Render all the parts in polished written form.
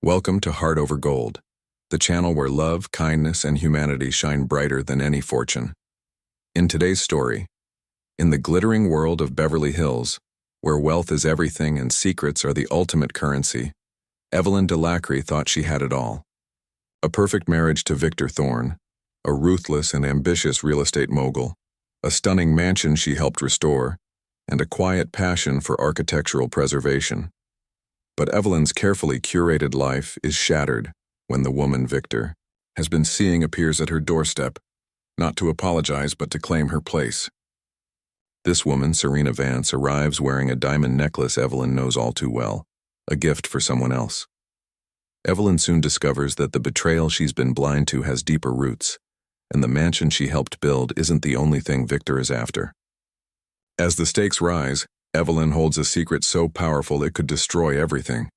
Welcome to Heart Over Gold, the channel where love, kindness, and humanity shine brighter than any fortune. In today's story, in the glittering world of Beverly Hills, where wealth is everything and secrets are the ultimate currency, Evelyn Delacre thought she had it all. A perfect marriage to Victor Thorne, a ruthless and ambitious real estate mogul, a stunning mansion she helped restore, and a quiet passion for architectural preservation. But Evelyn's carefully curated life is shattered when the woman Victor has been seeing appears at her doorstep, not to apologize but to claim her place. This woman, Serena Vance, arrives wearing a diamond necklace Evelyn knows all too well, a gift for someone else. Evelyn soon discovers that the betrayal she's been blind to has deeper roots, and the mansion she helped build isn't the only thing Victor is after. As the stakes rise, Evelyn holds a secret so powerful it could destroy everything.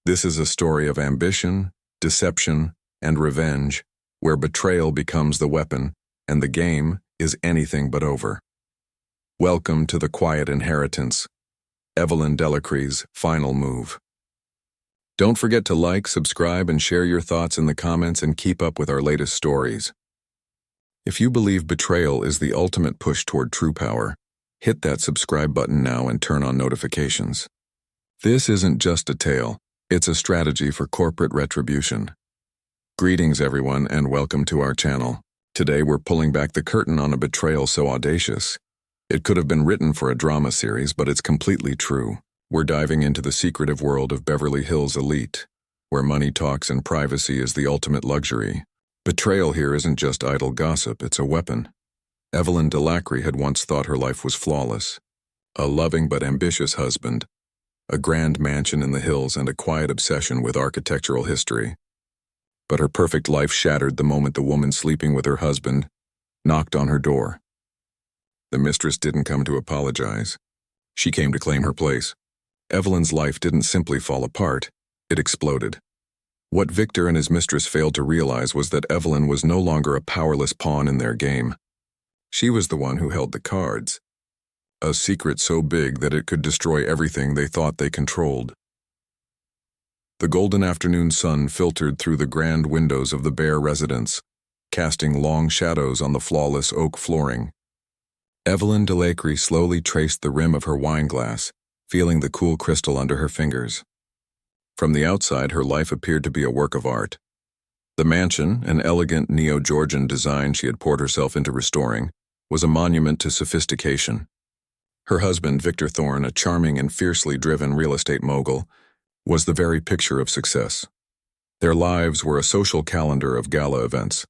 This is a story of ambition, deception, and revenge, where betrayal becomes the weapon, and the game is anything but over. Welcome to the quiet inheritance, Evelyn Delacre's final move. Don't forget to like, subscribe, and share your thoughts in the comments and keep up with our latest stories. If you believe betrayal is the ultimate push toward true power, hit that subscribe button now and turn on notifications. This isn't just a tale, it's a strategy for corporate retribution. Greetings everyone and welcome to our channel. Today we're pulling back the curtain on a betrayal so audacious. It could have been written for a drama series, but it's completely true. We're diving into the secretive world of Beverly Hills elite, where money talks and privacy is the ultimate luxury. Betrayal here isn't just idle gossip, it's a weapon. Evelyn Delacre had once thought her life was flawless. A loving but ambitious husband, a grand mansion in the hills, and a quiet obsession with architectural history. But her perfect life shattered the moment the woman sleeping with her husband knocked on her door. The mistress didn't come to apologize. She came to claim her place. Evelyn's life didn't simply fall apart, it exploded. What Victor and his mistress failed to realize was that Evelyn was no longer a powerless pawn in their game. She was the one who held the cards. A secret so big that it could destroy everything they thought they controlled. The golden afternoon sun filtered through the grand windows of the bare residence, casting long shadows on the flawless oak flooring. Evelyn Delacre slowly traced the rim of her wineglass, feeling the cool crystal under her fingers. From the outside, her life appeared to be a work of art. The mansion, an elegant neo-Georgian design she had poured herself into restoring, was a monument to sophistication. Her husband, Victor Thorne, a charming and fiercely driven real estate mogul, was the very picture of success. Their lives were a social calendar of gala events,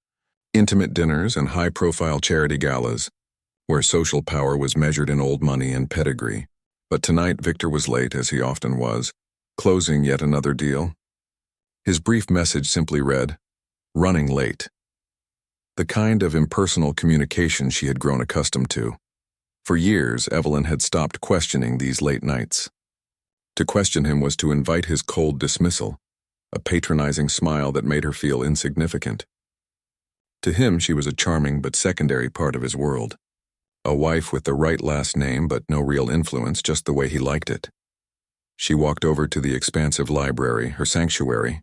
intimate dinners and high-profile charity galas, where social power was measured in old money and pedigree. But tonight Victor was late, as he often was, closing yet another deal. His brief message simply read, "Running late." The kind of impersonal communication she had grown accustomed to. For years, Evelyn had stopped questioning these late nights. To question him was to invite his cold dismissal, a patronizing smile that made her feel insignificant. To him, she was a charming but secondary part of his world. A wife with the right last name but no real influence, just the way he liked it. She walked over to the expansive library, her sanctuary.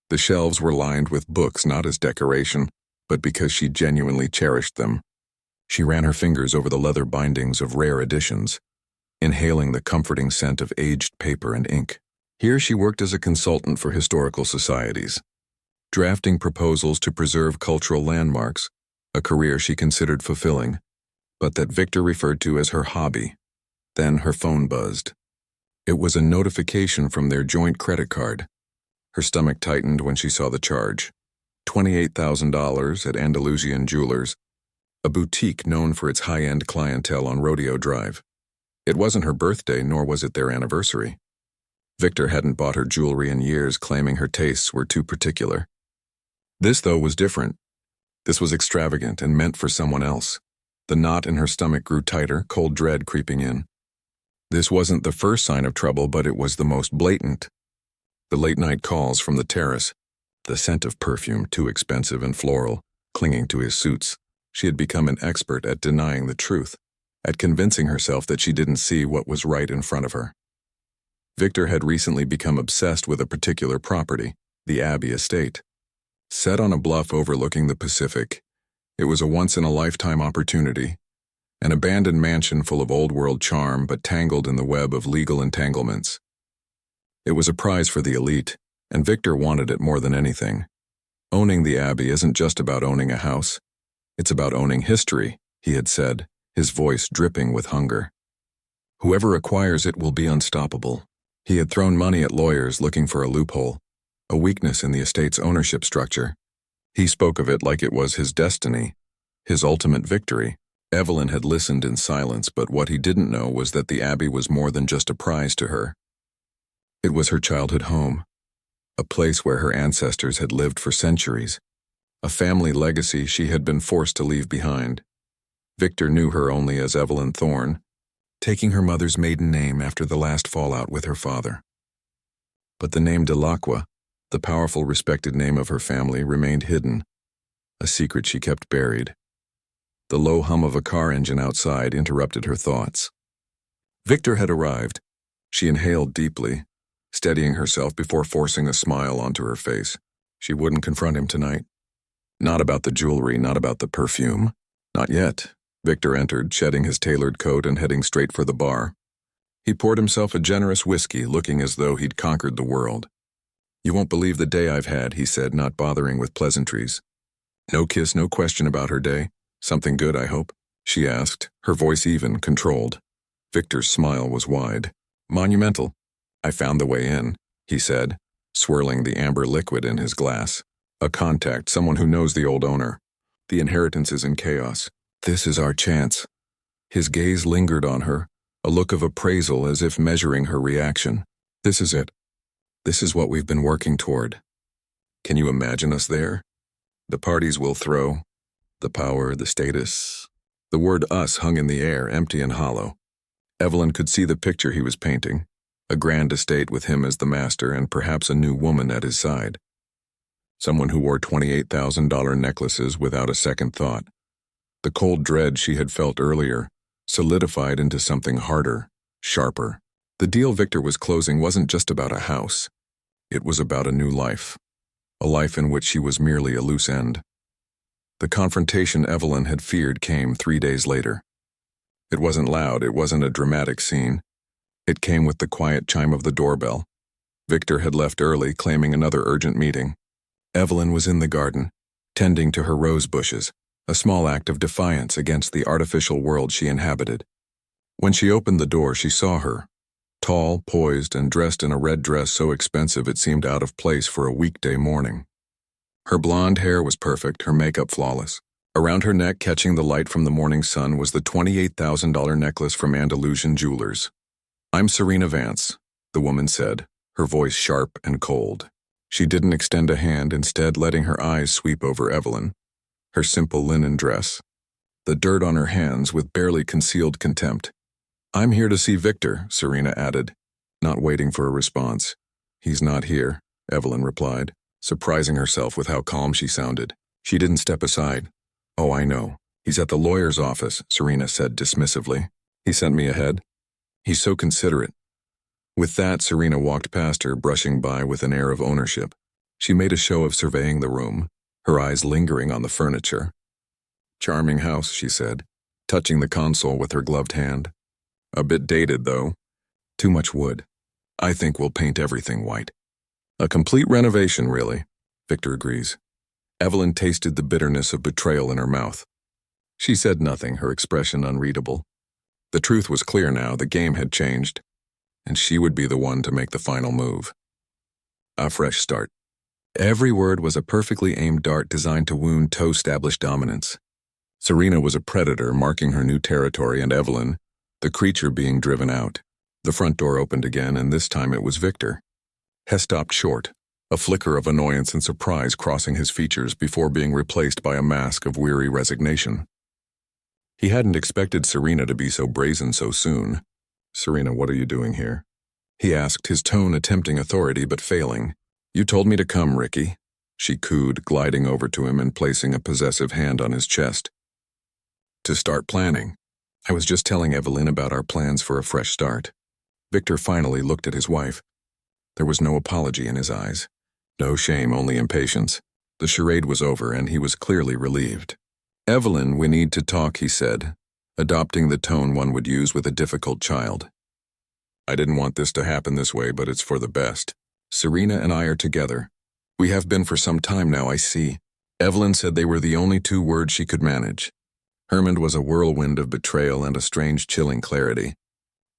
The shelves were lined with books not as decoration, but because she genuinely cherished them. She ran her fingers over the leather bindings of rare editions, inhaling the comforting scent of aged paper and ink. Here she worked as a consultant for historical societies, drafting proposals to preserve cultural landmarks, a career she considered fulfilling, but that Victor referred to as her hobby. Then her phone buzzed. It was a notification from their joint credit card. Her stomach tightened when she saw the charge. $28,000 at Andalusian Jewelers, a boutique known for its high-end clientele on Rodeo Drive. It wasn't her birthday, nor was it their anniversary. Victor hadn't bought her jewelry in years, claiming her tastes were too particular. This, though, was different. This was extravagant and meant for someone else. The knot in her stomach grew tighter, cold dread creeping in. This wasn't the first sign of trouble, but it was the most blatant. The late-night calls from the terrace, the scent of perfume, too expensive and floral, clinging to his suits. She had become an expert at denying the truth, at convincing herself that she didn't see what was right in front of her. Victor had recently become obsessed with a particular property, the Abbey estate. Set on a bluff overlooking the Pacific, it was a once-in-a-lifetime opportunity, an abandoned mansion full of old-world charm but tangled in the web of legal entanglements. It was a prize for the elite, and Victor wanted it more than anything. Owning the Abbey isn't just about owning a house. It's about owning history, he had said, his voice dripping with hunger. Whoever acquires it will be unstoppable. He had thrown money at lawyers looking for a loophole, a weakness in the estate's ownership structure. He spoke of it like it was his destiny, his ultimate victory. Evelyn had listened in silence, but what he didn't know was that the Abbey was more than just a prize to her. It was her childhood home, a place where her ancestors had lived for centuries, a family legacy she had been forced to leave behind. Victor knew her only as Evelyn Thorne, taking her mother's maiden name after the last fallout with her father. But the name Delacqua, the powerful, respected name of her family, remained hidden, a secret she kept buried. The low hum of a car engine outside interrupted her thoughts. Victor had arrived. She inhaled deeply, steadying herself before forcing a smile onto her face. She wouldn't confront him tonight. Not about the jewelry, not about the perfume. Not yet. Victor entered, shedding his tailored coat and heading straight for the bar. He poured himself a generous whiskey, looking as though he'd conquered the world. "You won't believe the day I've had," he said, not bothering with pleasantries. "No kiss, no question about her day. Something good, I hope?" she asked, her voice even, controlled. Victor's smile was wide. "Monumental. I found the way in," he said, swirling the amber liquid in his glass. "A contact, someone who knows the old owner. The inheritance is in chaos. This is our chance." His gaze lingered on her, a look of appraisal as if measuring her reaction. "This is it. This is what we've been working toward. Can you imagine us there? The parties we'll throw, the power, the status." The word us hung in the air, empty and hollow. Evelyn could see the picture he was painting, a grand estate with him as the master and perhaps a new woman at his side. Someone who wore $28,000 necklaces without a second thought. The cold dread she had felt earlier solidified into something harder, sharper. The deal Victor was closing wasn't just about a house. It was about a new life, a life in which she was merely a loose end. The confrontation Evelyn had feared came 3 days later. It wasn't loud, it wasn't a dramatic scene. It came with the quiet chime of the doorbell. Victor had left early, claiming another urgent meeting. Evelyn was in the garden, tending to her rose bushes, a small act of defiance against the artificial world she inhabited. When she opened the door, she saw her, tall, poised, and dressed in a red dress so expensive it seemed out of place for a weekday morning. Her blonde hair was perfect, her makeup flawless. Around her neck, catching the light from the morning sun, was the $28,000 necklace from Andalusian jewelers. "I'm Serena Vance," the woman said, her voice sharp and cold. She didn't extend a hand, instead letting her eyes sweep over Evelyn, her simple linen dress, the dirt on her hands with barely concealed contempt. "I'm here to see Victor," Serena added, not waiting for a response. "He's not here," Evelyn replied, surprising herself with how calm she sounded. She didn't step aside. "Oh, I know. He's at the lawyer's office," Serena said dismissively. "He sent me ahead. He's so considerate." With that, Serena walked past her, brushing by with an air of ownership. She made a show of surveying the room, her eyes lingering on the furniture. "Charming house," she said, touching the console with her gloved hand. "A bit dated, though. Too much wood. I think we'll paint everything white." "A complete renovation, really," Victor agrees. Evelyn tasted the bitterness of betrayal in her mouth. She said nothing, her expression unreadable. The truth was clear now, the game had changed, and she would be the one to make the final move. A fresh start. Every word was a perfectly aimed dart designed to wound toe-established dominance. Serena was a predator marking her new territory, and Evelyn, the creature being driven out. The front door opened again, and this time it was Victor. He stopped short, a flicker of annoyance and surprise crossing his features before being replaced by a mask of weary resignation. He hadn't expected Serena to be so brazen so soon. "Serena, what are you doing here?" he asked, his tone attempting authority but failing. "You told me to come, Ricky," she cooed, gliding over to him and placing a possessive hand on his chest. "To start planning. I was just telling Evelyn about our plans for a fresh start." Victor finally looked at his wife. There was no apology in his eyes. No shame, only impatience. The charade was over, and he was clearly relieved. "Evelyn, we need to talk," he said, adopting the tone one would use with a difficult child. "I didn't want this to happen this way, but it's for the best. Serena and I are together. We have been for some time now, I see." Evelyn said they were the only two words she could manage. Hermond was a whirlwind of betrayal and a strange, chilling clarity.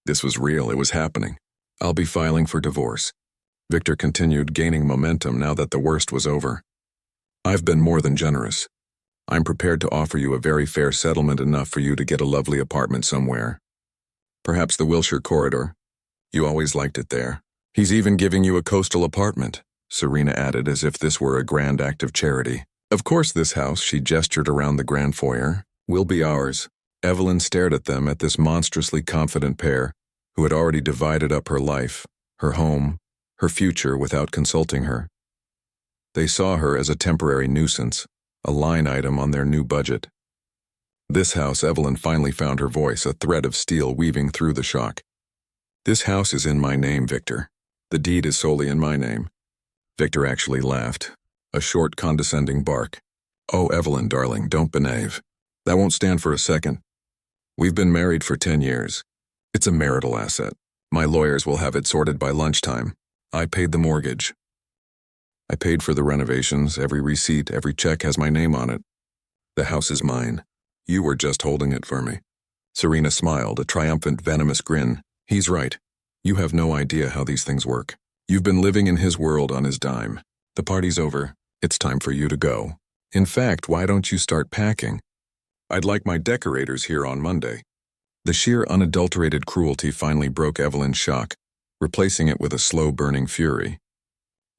This was real, it was happening. "I'll be filing for divorce." Victor continued, gaining momentum now that the worst was over. "I've been more than generous. I'm prepared to offer you a very fair settlement, enough for you to get a lovely apartment somewhere. Perhaps the Wilshire corridor. You always liked it there. He's even giving you a coastal apartment," Serena added, as if this were a grand act of charity. "Of course this house," she gestured around the grand foyer, "will be ours." Evelyn stared at them, at this monstrously confident pair, who had already divided up her life, her home, her future without consulting her. They saw her as a temporary nuisance, a line item on their new budget. "This house," Evelyn finally found her voice, a thread of steel weaving through the shock. "This house is in my name, Victor. The deed is solely in my name." Victor actually laughed, a short, condescending bark. "Oh, Evelyn, darling, don't behave. That won't stand for a second. We've been married for 10 years. It's a marital asset. My lawyers will have it sorted by lunchtime. I paid the mortgage. I paid for the renovations. Every receipt, every check has my name on it. The house is mine. You were just holding it for me." Serena smiled, a triumphant, venomous grin. "He's right. You have no idea how these things work. You've been living in his world on his dime. The party's over. It's time for you to go. In fact, why don't you start packing? I'd like my decorators here on Monday." The sheer unadulterated cruelty finally broke Evelyn's shock, replacing it with a slow-burning fury.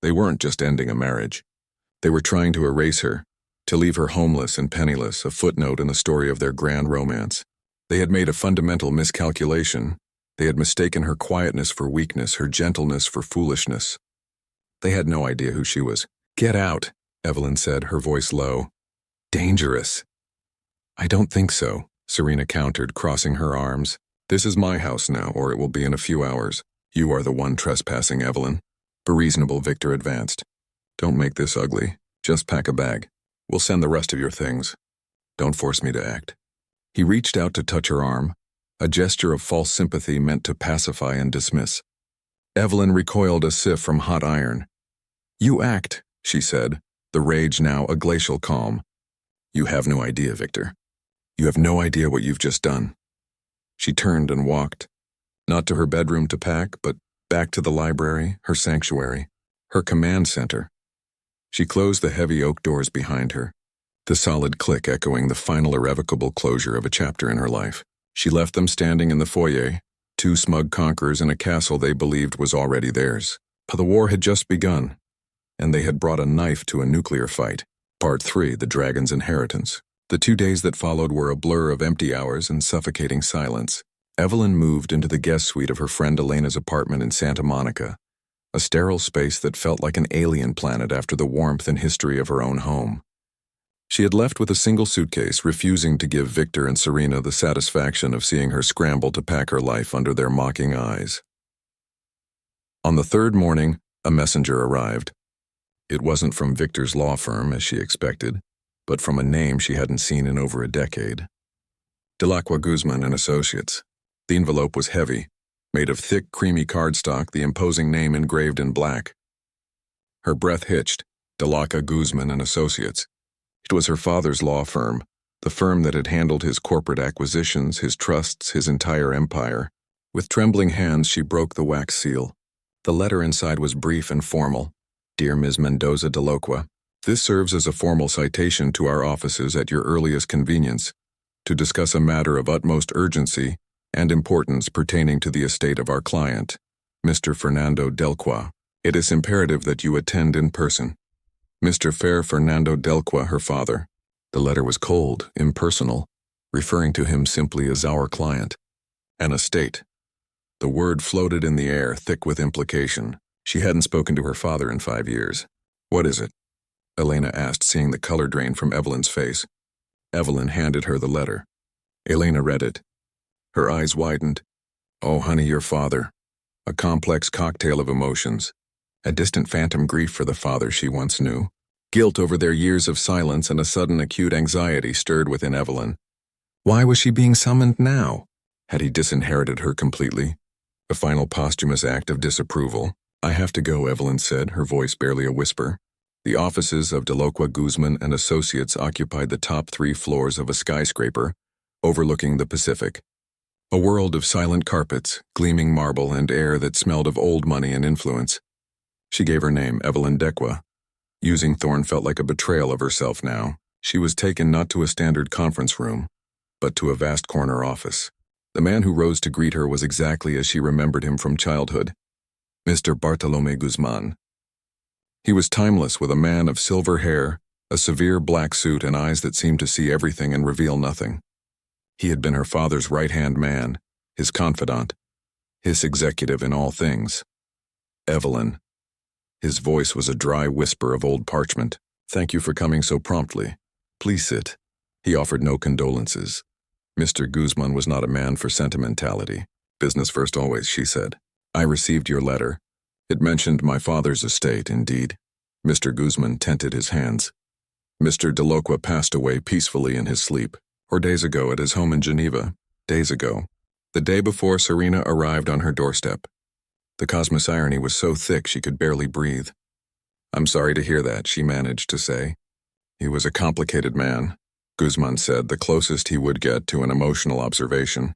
They weren't just ending a marriage. They were trying to erase her, to leave her homeless and penniless, a footnote in the story of their grand romance. They had made a fundamental miscalculation. They had mistaken her quietness for weakness, her gentleness for foolishness. They had no idea who she was. "Get out," Evelyn said, her voice low. "Dangerous." "I don't think so," Serena countered, crossing her arms. "This is my house now, or it will be in a few hours. You are the one trespassing, Evelyn." But reasonable, Victor advanced. "Don't make this ugly. Just pack a bag. We'll send the rest of your things. Don't force me to act." He reached out to touch her arm, a gesture of false sympathy meant to pacify and dismiss. Evelyn recoiled as if from hot iron. "You act," she said, the rage now a glacial calm. "You have no idea, Victor. You have no idea what you've just done." She turned and walked, not to her bedroom to pack, but back to the library, her sanctuary, her command center. She closed the heavy oak doors behind her, the solid click echoing the final irrevocable closure of a chapter in her life. She left them standing in the foyer, two smug conquerors in a castle they believed was already theirs. But the war had just begun, and they had brought a knife to a nuclear fight. Part 3, The Dragon's Inheritance. The 2 days that followed were a blur of empty hours and suffocating silence. Evelyn moved into the guest suite of her friend Elena's apartment in Santa Monica, a sterile space that felt like an alien planet after the warmth and history of her own home. She had left with a single suitcase, refusing to give Victor and Serena the satisfaction of seeing her scramble to pack her life under their mocking eyes. On the third morning, a messenger arrived. It wasn't from Victor's law firm, as she expected, but from a name she hadn't seen in over a decade. Delacqua Guzman and Associates. The envelope was heavy, made of thick, creamy cardstock, the imposing name engraved in black. Her breath hitched. Delacqua Guzman and Associates. It was her father's law firm, the firm that had handled his corporate acquisitions, his trusts, his entire empire. With trembling hands, she broke the wax seal. The letter inside was brief and formal. "Dear Ms. Mendoza Delacqua, this serves as a formal citation to our offices at your earliest convenience, to discuss a matter of utmost urgency and importance pertaining to the estate of our client, Mr. Fernando Delqua. It is imperative that you attend in person. Mr. Fair Fernando Delqua," her father. The letter was cold, impersonal, referring to him simply as our client. An estate. The word floated in the air, thick with implication. She hadn't spoken to her father in 5 years. "What is it?" Elena asked, seeing the color drain from Evelyn's face. Evelyn handed her the letter. Elena read it. Her eyes widened. "Oh, honey, your father. a complex cocktail of emotions, a distant phantom grief for the father she once knew, guilt over their years of silence, and a sudden acute anxiety stirred within Evelyn. Why was she being summoned now? Had he disinherited her completely? A final posthumous act of disapproval. I have to go, Evelyn said, her voice barely a whisper. The offices of Delocua Guzman and Associates occupied the top 3 floors of a skyscraper, overlooking the Pacific. A world of silent carpets, gleaming marble, and air that smelled of old money and influence. She gave her name, Evelyn Dequa. Using Thorne felt like a betrayal of herself now. She was taken not to a standard conference room, but to a vast corner office. The man who rose to greet her was exactly as she remembered him from childhood, Mr. Bartolomé Guzman. He was timeless, with a man of silver hair, a severe black suit, and eyes that seemed to see everything and reveal nothing. He had been her father's right-hand man, his confidant, his executive in all things. Evelyn. His voice was a dry whisper of old parchment. Thank you for coming so promptly. Please sit. He offered no condolences. Mr. Guzman was not a man for sentimentality. Business first always, she said. I received your letter. It mentioned my father's estate, indeed. Mr. Guzman tented his hands. Mr. Delocua passed away peacefully in his sleep, or days ago at his home in Geneva. Days ago. The day before Serena arrived on her doorstep. The cosmos irony was so thick she could barely breathe. I'm sorry to hear that, she managed to say. He was a complicated man, Guzman said, the closest he would get to an emotional observation.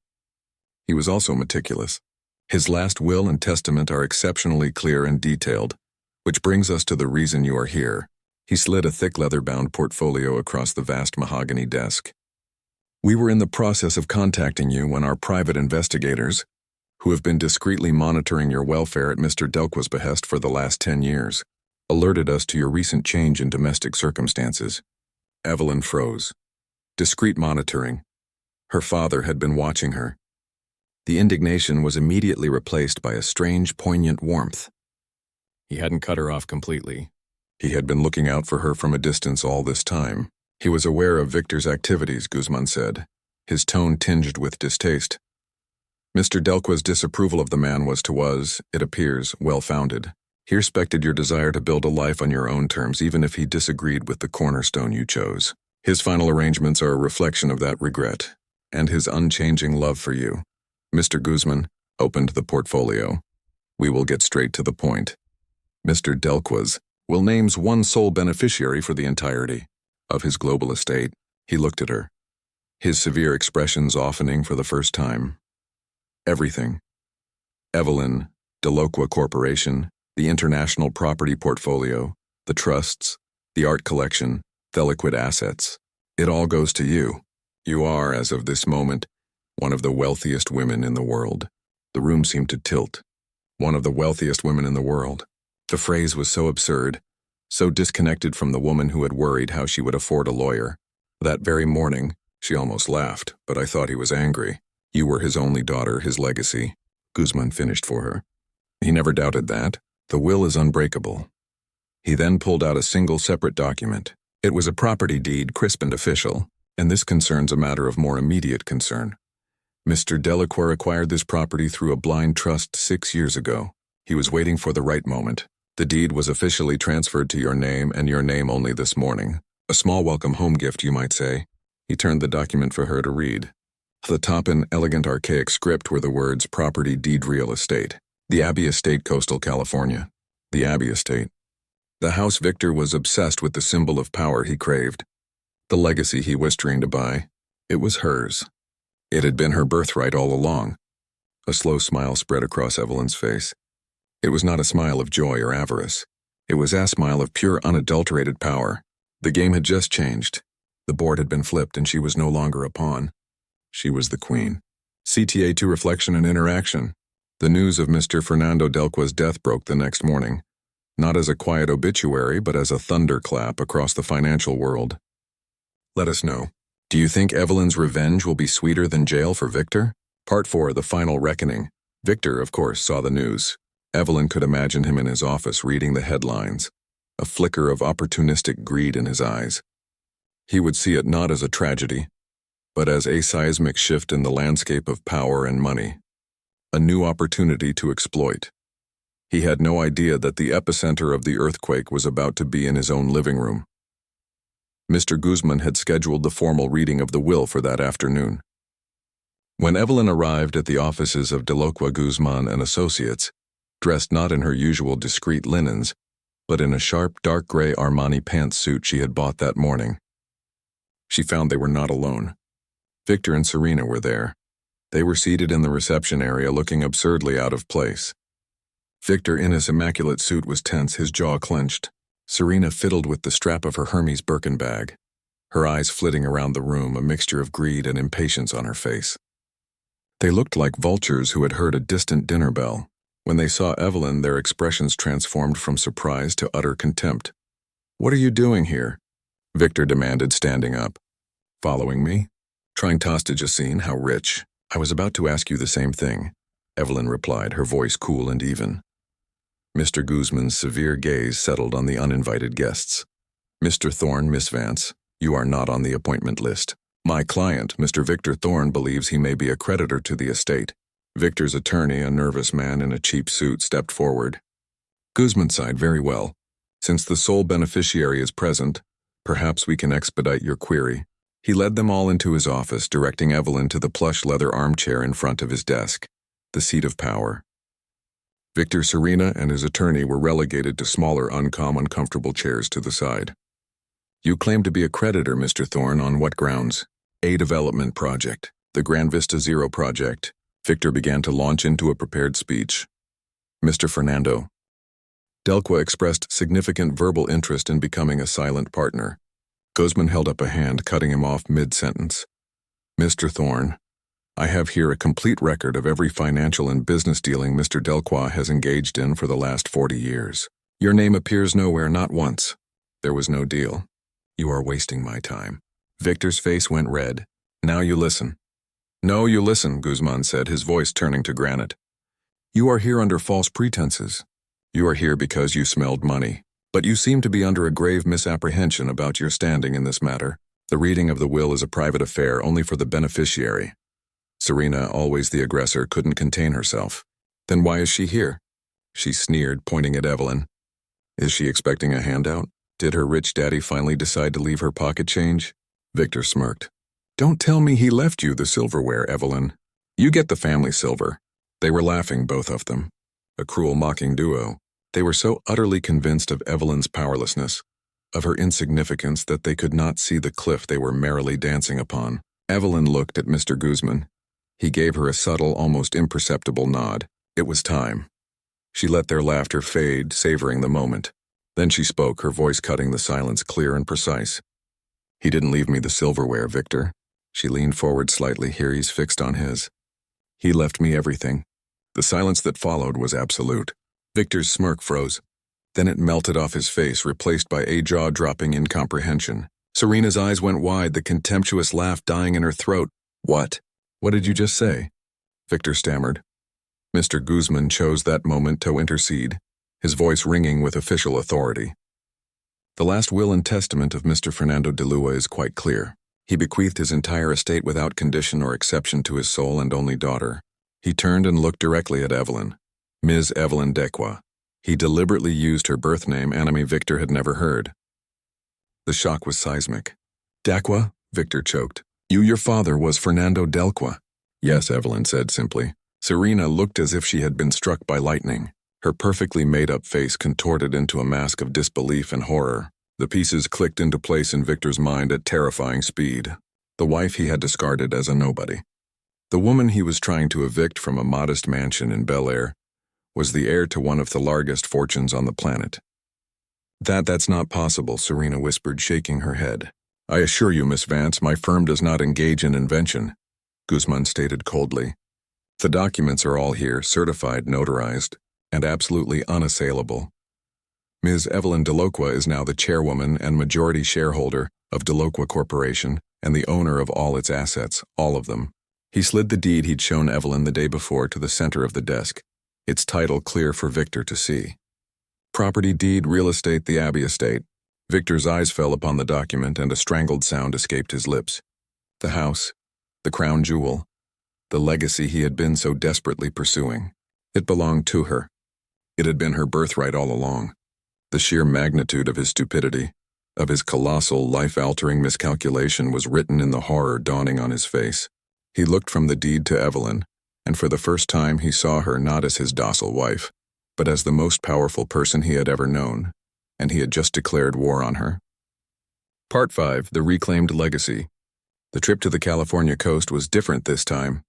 He was also meticulous. His last will and testament are exceptionally clear and detailed, which brings us to the reason you are here. He slid a thick leather-bound portfolio across the vast mahogany desk. We were in the process of contacting you when our private investigators, who have been discreetly monitoring your welfare at Mr. Delqua's behest for the last 10 years, alerted us to your recent change in domestic circumstances. Evelyn froze. Discreet monitoring. Her father had been watching her. The indignation was immediately replaced by a strange, poignant warmth. He hadn't cut her off completely. He had been looking out for her from a distance all this time. He was aware of Victor's activities, Guzman said, his tone tinged with distaste. Mr. Delqua's disapproval of the man was, it appears, well-founded. He respected your desire to build a life on your own terms, even if he disagreed with the cornerstone you chose. His final arrangements are a reflection of that regret, and his unchanging love for you. Mr. Guzman opened the portfolio. We will get straight to the point. Mr. Delqua's will names one sole beneficiary for the entirety of his global estate. He looked at her, his severe expression softening for the first time. Everything. Evelyn, Delocua Corporation, the international property portfolio, the trusts, the art collection, the liquid assets. It all goes to you. You are, as of this moment, one of the wealthiest women in the world. The room seemed to tilt. One of the wealthiest women in the world. The phrase was so absurd, so disconnected from the woman who had worried how she would afford a lawyer. That very morning, she almost laughed, but I thought he was angry. You were his only daughter, his legacy. Guzman finished for her. He never doubted that. The will is unbreakable. He then pulled out a single separate document. It was a property deed, crisp and official, and this concerns a matter of more immediate concern. Mr. Delacroix acquired this property through a blind trust 6 years ago. He was waiting for the right moment. The deed was officially transferred to your name, and your name only this morning. A small welcome home gift, you might say. He turned the document for her to read. At the top, in elegant archaic script, were the words Property Deed Real Estate. The Abbey Estate, Coastal California. The Abbey Estate. The house Victor was obsessed with, the symbol of power he craved. The legacy he was trying to buy. It was hers. It had been her birthright all along. A slow smile spread across Evelyn's face. It was not a smile of joy or avarice. It was a smile of pure, unadulterated power. The game had just changed. The board had been flipped, and she was no longer a pawn. She was the queen. CTA to Reflection and Interaction. The news of Mr. Fernando Delqua's death broke the next morning, not as a quiet obituary, but as a thunderclap across the financial world. Let us know. Do you think Evelyn's revenge will be sweeter than jail for Victor? Part 4, The Final Reckoning. Victor, of course, saw the news. Evelyn could imagine him in his office reading the headlines, a flicker of opportunistic greed in his eyes. He would see it not as a tragedy, but as a seismic shift in the landscape of power and money. a new opportunity to exploit. He had no idea that the epicenter of the earthquake was about to be in his own living room. Mr. Guzman had scheduled the formal reading of the will for that afternoon. When Evelyn arrived at the offices of Delocua Guzman and Associates, dressed not in her usual discreet linens, but in a sharp dark gray Armani pantsuit she had bought that morning, she found they were not alone. Victor and Serena were there. They were seated in the reception area looking absurdly out of place. Victor in his immaculate suit was tense, his jaw clenched. Serena fiddled with the strap of her Hermes Birkin bag, her eyes flitting around the room, a mixture of greed and impatience on her face. They looked like vultures who had heard a distant dinner bell. When they saw Evelyn, their expressions transformed from surprise to utter contempt. "What are you doing here?" Victor demanded, standing up. "Following me? Trying to hostage a scene? How rich." "I was about to ask you the same thing," Evelyn replied, her voice cool and even. Mr. Guzman's severe gaze settled on the uninvited guests. "Mr. Thorne, Miss Vance, you are not on the appointment list. My client, Mr. Victor Thorne, believes he may be a creditor to the estate." Victor's attorney, a nervous man in a cheap suit, stepped forward. Guzman sighed. "Very well. Since the sole beneficiary is present, perhaps we can expedite your query." He led them all into his office, directing Evelyn to the plush leather armchair in front of his desk, the seat of power. Victor, Serena, and his attorney were relegated to smaller, uncommon, comfortable chairs to the side. "You claim to be a creditor, Mr. Thorne, on what grounds?" "A development project, the Grand Vista Zero project." Victor began to launch into a prepared speech. "Mr. Fernando Delqua expressed significant verbal interest in becoming a silent partner." Guzman held up a hand, cutting him off mid-sentence. "Mr. Thorne, I have here a complete record of every financial and business dealing Mr. Delqua has engaged in for the last 40 years. Your name appears nowhere, not once. There was no deal. You are wasting my time." Victor's face went red. "Now you listen." "No, you listen," Guzman said, his voice turning to granite. "You are here under false pretenses. You are here because you smelled money. But you seem to be under a grave misapprehension about your standing in this matter. The reading of the will is a private affair only for the beneficiary." Serena, always the aggressor, couldn't contain herself. "Then why is she here?" She sneered, pointing at Evelyn. "Is she expecting a handout? Did her rich daddy finally decide to leave her pocket change?" Victor smirked. "Don't tell me he left you the silverware, Evelyn. You get the family silver." They were laughing, both of them. A cruel, mocking duo. They were so utterly convinced of Evelyn's powerlessness, of her insignificance, that they could not see the cliff they were merrily dancing upon. Evelyn looked at Mr. Guzman. He gave her a subtle, almost imperceptible nod. It was time. She let their laughter fade, savoring the moment. Then she spoke, her voice cutting the silence clear and precise. "He didn't leave me the silverware, Victor." She leaned forward slightly, her eyes fixed on his. "He left me everything." The silence that followed was absolute. Victor's smirk froze. Then it melted off his face, replaced by a jaw-dropping incomprehension. Serena's eyes went wide, the contemptuous laugh dying in her throat. "What? What did you just say?" Victor stammered. Mr. Guzman chose that moment to intercede, his voice ringing with official authority. "The last will and testament of Mr. Fernando de Lua is quite clear. He bequeathed his entire estate without condition or exception to his sole and only daughter." He turned and looked directly at Evelyn. Ms. Evelyn Delqua. He deliberately used her birth name, enemy Victor had never heard. The shock was seismic. "Delqua?" Victor choked. Your father was Fernando Delqua." "Yes," Evelyn said simply. Serena looked as if she had been struck by lightning. Her perfectly made-up face contorted into a mask of disbelief and horror. The pieces clicked into place in Victor's mind at terrifying speed. The wife he had discarded as a nobody. The woman he was trying to evict from a modest mansion in Bel Air was the heir to one of the largest fortunes on the planet. That's not possible," Serena whispered, shaking her head. "I assure you, Miss Vance, my firm does not engage in invention," Guzman stated coldly. "The documents are all here, certified, notarized, and absolutely unassailable. Ms. Evelyn Delocua is now the chairwoman and majority shareholder of Delocua Corporation and the owner of all its assets, all of them." He slid the deed he'd shown Evelyn the day before to the center of the desk, its title clear for Victor to see. "Property deed, real estate, the Abbey estate." Victor's eyes fell upon the document and a strangled sound escaped his lips. The house, the crown jewel, the legacy he had been so desperately pursuing. It belonged to her. It had been her birthright all along. The sheer magnitude of his stupidity, of his colossal, life-altering miscalculation was written in the horror dawning on his face. He looked from the deed to Evelyn, and for the first time he saw her not as his docile wife, but as the most powerful person he had ever known, and he had just declared war on her. Part 5. The Reclaimed Legacy. The trip to the California coast was different this time.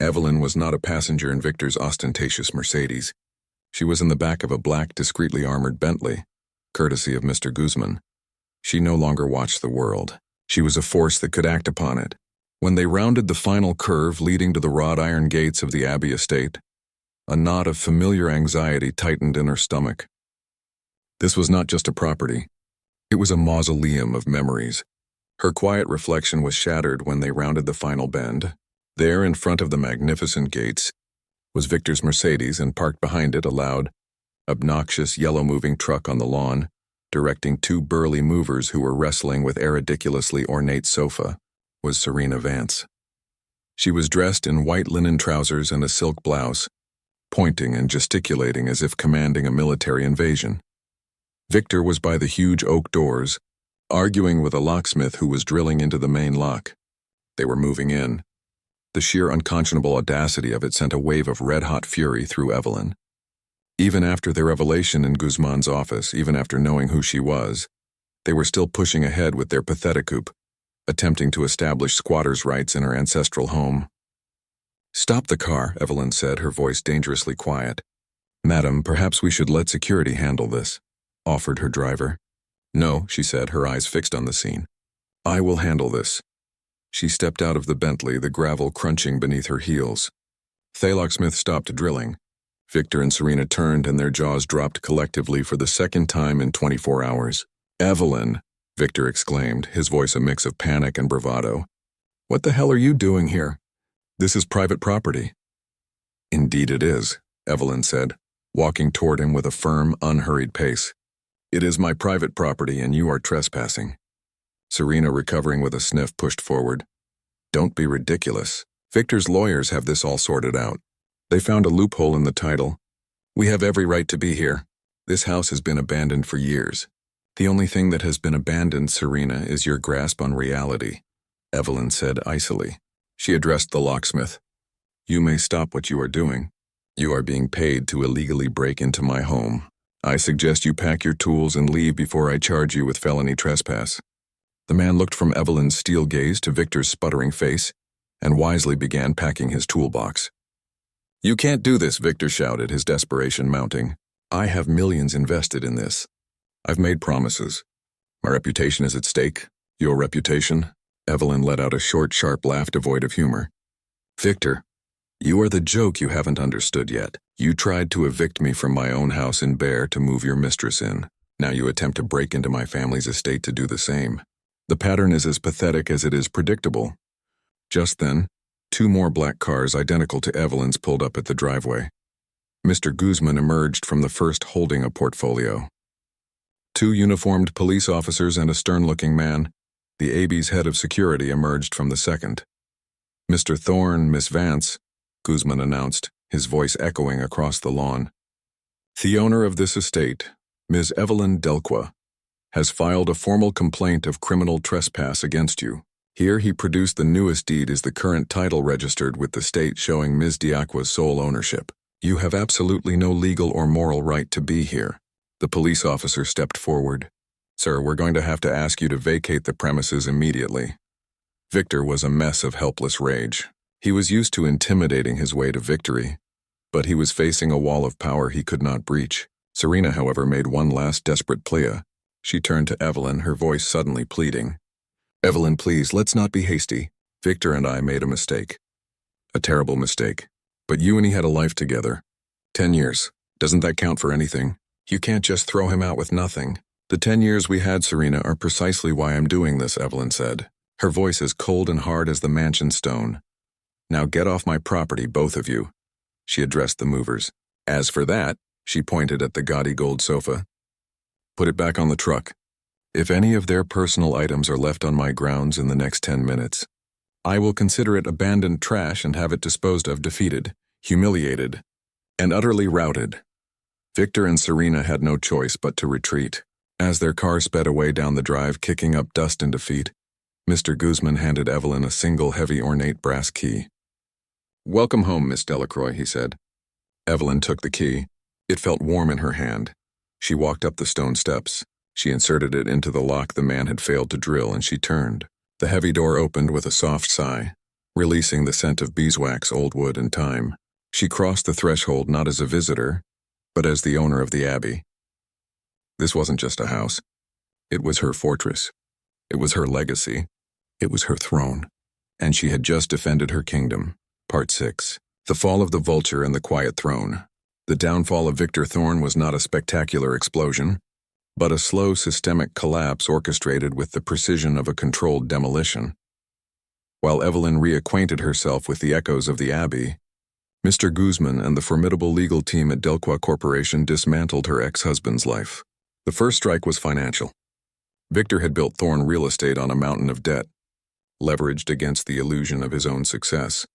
Evelyn was not a passenger in Victor's ostentatious Mercedes. She was in the back of a black, discreetly armored Bentley, courtesy of Mr. Guzman. She no longer watched the world. She was a force that could act upon it. When they rounded the final curve leading to the wrought iron gates of the Abbey estate, a knot of familiar anxiety tightened in her stomach. This was not just a property. It was a mausoleum of memories. Her quiet reflection was shattered when they rounded the final bend. There, in front of the magnificent gates, was Victor's Mercedes, and parked behind it a loud, obnoxious, yellow-moving truck on the lawn, directing two burly movers who were wrestling with a ridiculously ornate sofa, was Serena Vance. She was dressed in white linen trousers and a silk blouse, pointing and gesticulating as if commanding a military invasion. Victor was by the huge oak doors, arguing with a locksmith who was drilling into the main lock. They were moving in. The sheer unconscionable audacity of it sent a wave of red-hot fury through Evelyn. Even after their revelation in Guzman's office, even after knowing who she was, they were still pushing ahead with their pathetic coup, attempting to establish squatters' rights in her ancestral home. "Stop the car," Evelyn said, her voice dangerously quiet. "Madam, perhaps we should let security handle this," offered her driver. "No," she said, her eyes fixed on the scene. "I will handle this." She stepped out of the Bentley, the gravel crunching beneath her heels. The locksmith stopped drilling. Victor and Serena turned, and their jaws dropped collectively for the second time in 24 hours. "Evelyn," Victor exclaimed, his voice a mix of panic and bravado. "What the hell are you doing here? This is private property." "Indeed it is," Evelyn said, walking toward him with a firm, unhurried pace. "It is my private property, and you are trespassing." Serena, recovering with a sniff, pushed forward. "Don't be ridiculous. Victor's lawyers have this all sorted out. They found a loophole in the title. We have every right to be here. This house has been abandoned for years. The only thing that has been abandoned, Serena, is your grasp on reality," Evelyn said icily. She addressed the locksmith. "You may stop what you are doing. You are being paid to illegally break into my home. I suggest you pack your tools and leave before I charge you with felony trespass." The man looked from Evelyn's steel gaze to Victor's sputtering face, and wisely began packing his toolbox. "You can't do this," Victor shouted, his desperation mounting. "I have millions invested in this. I've made promises. My reputation is at stake." "Your reputation?" Evelyn let out a short, sharp laugh devoid of humor. "Victor, you are the joke you haven't understood yet. You tried to evict me from my own house in Bear to move your mistress in. Now you attempt to break into my family's estate to do the same. The pattern is as pathetic as it is predictable." Just then, two more black cars identical to Evelyn's pulled up at the driveway. Mr. Guzman emerged from the first holding a portfolio. Two uniformed police officers and a stern-looking man, the AB's head of security, emerged from the second. "Mr. Thorne, Miss Vance," Guzman announced, his voice echoing across the lawn. "The owner of this estate, Ms. Evelyn Delqua, has filed a formal complaint of criminal trespass against you." Here he produced the newest deed as the current title registered with the state showing Ms. Delqua's sole ownership. "You have absolutely no legal or moral right to be here." The police officer stepped forward. "Sir, we're going to have to ask you to vacate the premises immediately." Victor was a mess of helpless rage. He was used to intimidating his way to victory, but he was facing a wall of power he could not breach. Serena, however, made one last desperate plea. She turned to Evelyn, her voice suddenly pleading. "Evelyn, please, let's not be hasty. Victor and I made a mistake. A terrible mistake. But you and he had a life together. 10 years. Doesn't that count for anything? You can't just throw him out with nothing." "The 10 years we had, Serena, are precisely why I'm doing this," Evelyn said, her voice as cold and hard as the mansion stone. "Now get off my property, both of you." She addressed the movers. "As for that," she pointed at the gaudy gold sofa, "put it back on the truck. If any of their personal items are left on my grounds in the next 10 minutes, I will consider it abandoned trash and have it disposed of, defeated, humiliated, and utterly routed. Victor and Serena had no choice but to retreat. As their car sped away down the drive, kicking up dust in defeat, Mr. Guzman handed Evelyn a single heavy ornate brass key. "Welcome home, Miss Delacroix," he said. Evelyn took the key. It felt warm in her hand. She walked up the stone steps. She inserted it into the lock the man had failed to drill, and she turned. The heavy door opened with a soft sigh, releasing the scent of beeswax, old wood, and thyme. She crossed the threshold not as a visitor, but as the owner of the abbey. This wasn't just a house. It was her fortress. It was her legacy. It was her throne. And she had just defended her kingdom. Part 6. The Fall of the Vulture and the Quiet Throne. The downfall of Victor Thorne was not a spectacular explosion, but a slow systemic collapse orchestrated with the precision of a controlled demolition. While Evelyn reacquainted herself with the echoes of the abbey, Mr. Guzman and the formidable legal team at Delqua Corporation dismantled her ex-husband's life. The first strike was financial. Victor had built Thorne real estate on a mountain of debt, leveraged against the illusion of his own success.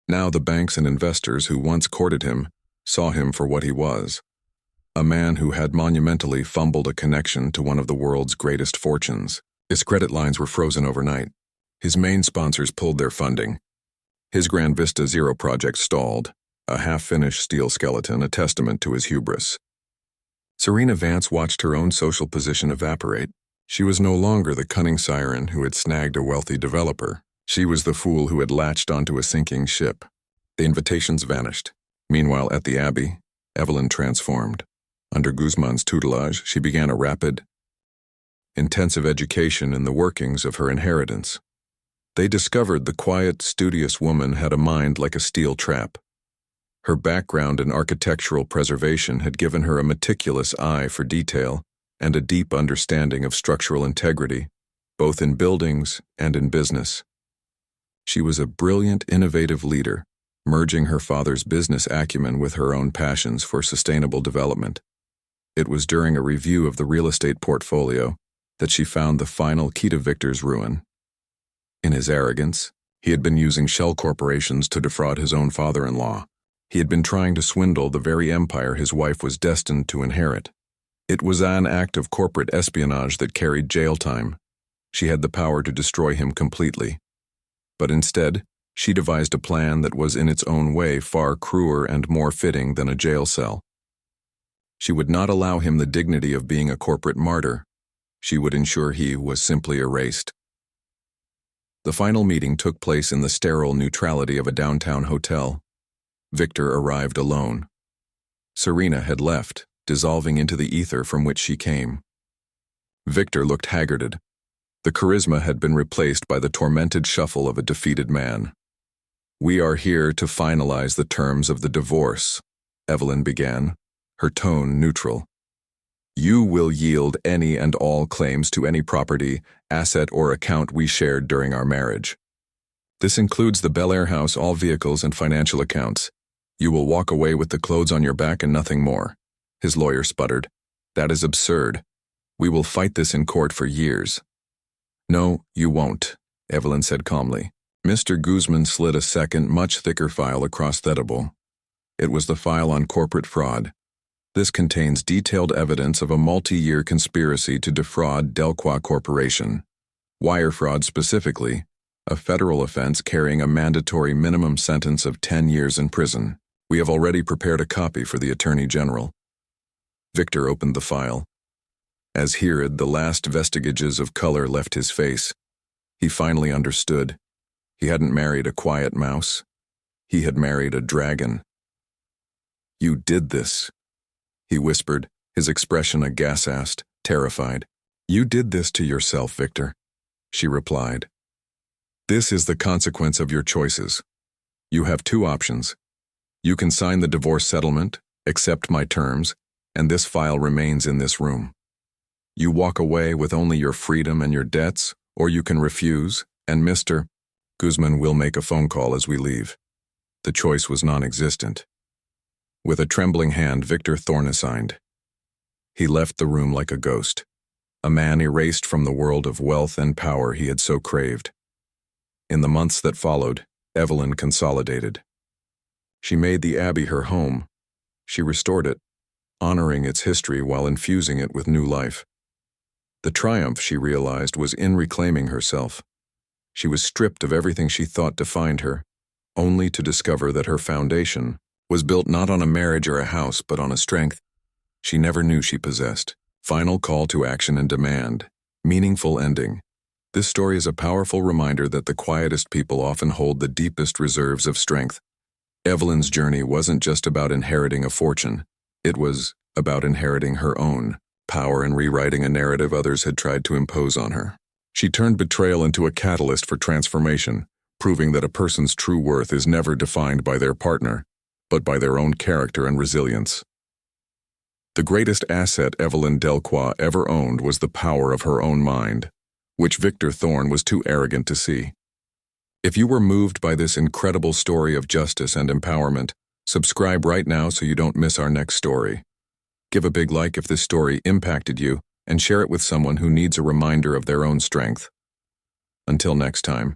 Now the banks and investors who once courted him saw him for what he was, a man who had monumentally fumbled a connection to one of the world's greatest fortunes. His credit lines were frozen overnight. His main sponsors pulled their funding. His Grand Vista Zero project stalled, a half-finished steel skeleton, a testament to his hubris. Serena Vance watched her own social position evaporate. She was no longer the cunning siren who had snagged a wealthy developer. She was the fool who had latched onto a sinking ship. The invitations vanished. Meanwhile, at the Abbey, Evelyn transformed. Under Guzman's tutelage, she began a rapid, intensive education in the workings of her inheritance. They discovered the quiet, studious woman had a mind like a steel trap. Her background in architectural preservation had given her a meticulous eye for detail and a deep understanding of structural integrity, both in buildings and in business. She was a brilliant, innovative leader, merging her father's business acumen with her own passions for sustainable development. It was during a review of the real estate portfolio that she found the final key to Victor's ruin. In his arrogance, he had been using shell corporations to defraud his own father-in-law. He had been trying to swindle the very empire his wife was destined to inherit. It was an act of corporate espionage that carried jail time. She had the power to destroy him completely. But instead, she devised a plan that was in its own way far crueler and more fitting than a jail cell. She would not allow him the dignity of being a corporate martyr. She would ensure he was simply erased. The final meeting took place in the sterile neutrality of a downtown hotel. Victor arrived alone. Serena had left, dissolving into the ether from which she came. Victor looked haggarded. The charisma had been replaced by the tormented shuffle of a defeated man. "We are here to finalize the terms of the divorce," Evelyn began, her tone neutral. "You will yield any and all claims to any property, asset, or account we shared during our marriage. This includes the Bel Air house, all vehicles, and financial accounts. You will walk away with the clothes on your back and nothing more." His lawyer sputtered. "That is absurd. We will fight this in court for years." "No, you won't," Evelyn said calmly. Mr. Guzman slid a second, much thicker file across the table. It was the file on corporate fraud. This contains detailed evidence of a multi-year conspiracy to defraud Delqua Corporation. Wire fraud specifically, a federal offense carrying a mandatory minimum sentence of 10 years in prison. We have already prepared a copy for the Attorney General. Victor opened the file. As Heiress, the last vestiges of color left his face, he finally understood. He hadn't married a quiet mouse. He had married a dragon. "You did this," he whispered, his expression aghast, terrified. "You did this to yourself, Victor," she replied. "This is the consequence of your choices. You have two options. You can sign the divorce settlement, accept my terms, and this file remains in this room. You walk away with only your freedom and your debts, or you can refuse, and Mr. Guzman will make a phone call as we leave." The choice was non-existent. With a trembling hand, Victor Thorne signed. He left the room like a ghost, a man erased from the world of wealth and power he had so craved. In the months that followed, Evelyn consolidated. She made the Abbey her home. She restored it, honoring its history while infusing it with new life. The triumph, she realized, was in reclaiming herself. She was stripped of everything she thought defined her, only to discover that her foundation was built not on a marriage or a house, but on a strength she never knew she possessed. Final call to action and demand. Meaningful ending. This story is a powerful reminder that the quietest people often hold the deepest reserves of strength. Evelyn's journey wasn't just about inheriting a fortune. It was about inheriting her own power and rewriting a narrative others had tried to impose on her. She turned betrayal into a catalyst for transformation, proving that a person's true worth is never defined by their partner, but by their own character and resilience. The greatest asset Evelyn Delacroix ever owned was the power of her own mind, which Victor Thorne was too arrogant to see. If you were moved by this incredible story of justice and empowerment, subscribe right now so you don't miss our next story. Give a big like if this story impacted you, and share it with someone who needs a reminder of their own strength. Until next time.